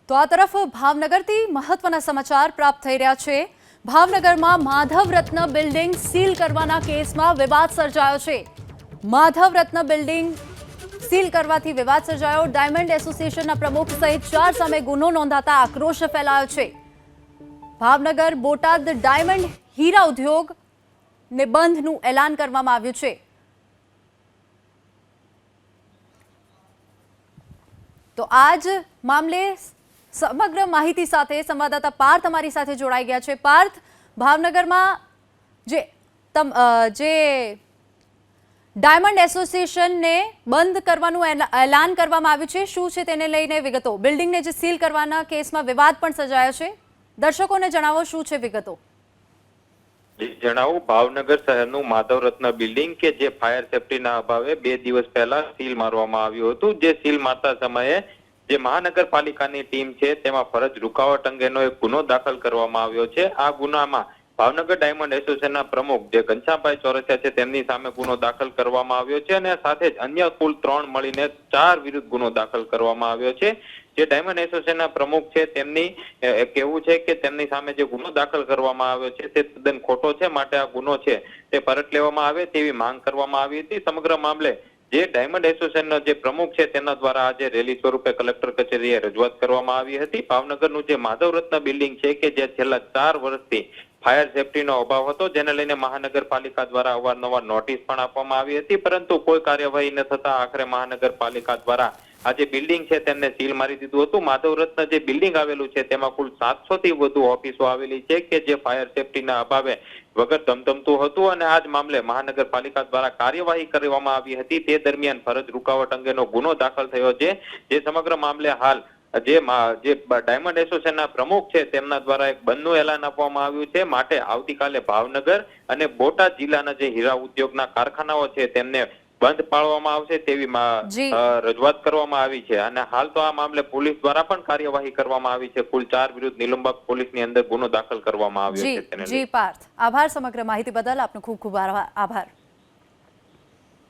તો આ તરફ ભાવનગરથી મહત્વના સમાચાર પ્રાપ્ત થઈ રહ્યા છે। ભાવનગરમાં માધવ રત્ન બિલ્ડિંગ સીલ કરવાના કેસમાં વિવાદ સર્જાયો છે। માધવ રત્ન બિલ્ડિંગ સીલ કરવાથી વિવાદ સર્જાયો। ડાયમંડ એસોસિએશનના પ્રમુખ સહિત 4 સામે ગુનો નોંધાતા આક્રોશ ફેલાયો છે। ભાવનગર બોટાદ ડાયમંડ હીરા ઉદ્યોગ ને બંધનું એલાન કરવામાં આવ્યું છે। તો આજ મામલે સમગ્ર માહિતી સાથે સંવાદદાતા પાર્થ અમારી સાથે જોડાઈ ગયા છે। પાર્થ, ભાવનગરમાં જે ડાયમંડ એસોસિએશનને બંધ કરવાનું એલાન કરવામાં આવ્યું છે, શું છે તેને લઈને વિગતો? બિલ્ડિંગને જે સીલ કરવાના કેસમાં વિવાદ પણ સર્જાયો છે, દર્શકોને જણાવો શું છે વિગતો? જણાવું, ભાવનગર શહેરનું માધવ રત્ન બિલ્ડિંગ કે જે ફાયર સેફટીના અભાવે 2 દિવસ પહેલા સીલ મારવામાં આવ્યું હતું। જે સીલ મારતા સમયે જે મહાનગરપાલિકાની ટીમ છે તેમાં ફરજ રૂકાવટ અંગેનો એક ગુનો દાખલ કરવામાં આવ્યો છે। આ ગુનામાં ભાવનગર ડાયમંડ એસોસિએશનના પ્રમુખ જે ઘનશ્યામભાઈ ચોરસિયા છે તેમની સામે ગુનો દાખલ કરવામાં આવ્યો છે અને સાથે જ અન્ય કુલ 3 મળીને 4 વિરુદ્ધ ગુનો દાખલ કરવામાં આવ્યો છે। જે ડાયમંડ એસોસિએશનના પ્રમુખ છે તેમની કહેવું છે કે તેમની સામે જે ગુનો દાખલ કરવામાં આવ્યો છે તે તદ્દન ખોટો છે, માટે આ ગુનો છે તે પરત લેવામાં આવે તેવી માંગ કરવામાં આવી હતી। સમગ્ર મામલે જે ડાયમંડ એસોસિએશનનો જે પ્રમુખ છે તેના દ્વારા આજે રેલી સ્વરૂપે કલેક્ટર કચેરીએ રજૂઆત કરવામાં આવી હતી। ભાવનગરનું જે માધવ રત્ન બિલ્ડિંગ છે કે જે છેલ્લા 4 વર્ષથી ફાયર સેફટીનો અભાવ હતો, જેને લઈને મહાનગરપાલિકા દ્વારા અવારનવાર નોટિસ પણ આપવામાં આવી હતી, પરંતુ કોઈ કાર્યવાહી ન થતા આખરે મહાનગરપાલિકા દ્વારા આ જે બિલ્ડિંગ છે તેમને સીલ મારી દીધું હતું। માધવ રત્ન જે બિલ્ડિંગ આવેલું છે તેમાં કુલ 700 થી વધુ ઓફિસો આવેલી છે કે જે ફાયર સેફટીના અભાવે વગર ધમધમતું હતું અને આ જ મામલે મહાનગરપાલિકા દ્વારા કાર્યવાહી કરવામાં આવી હતી। તે દરમિયાન ફરજ રૂકાવટ અંગેનો ગુનો દાખલ થયો છે। જે સમગ્ર મામલે હાલ જે ડાયમંડ એસોસિએશનના પ્રમુખ છે તેમના દ્વારા એક બંધનું એલાન આપવામાં આવ્યું છે, માટે આવતીકાલે ભાવનગર અને બોટાદ જિલ્લાના જે હીરા ઉદ્યોગના કારખાનાઓ છે તેમને બંધ પાડવામાં આવશે તેવી રજૂઆત કરવામાં આવી છે અને હાલ તો આ મામલે પોલીસ દ્વારા પણ કાર્યવાહી કરવામાં આવી છે। કુલ 4 વિરુદ્ધ નિલંબક પોલીસની અંદર ગુનો દાખલ કરવામાં આવ્યો છે। જી પાર્થ, આભાર સમગ્ર માહિતી બદલ, આપનો ખૂબ ખૂબ આભાર।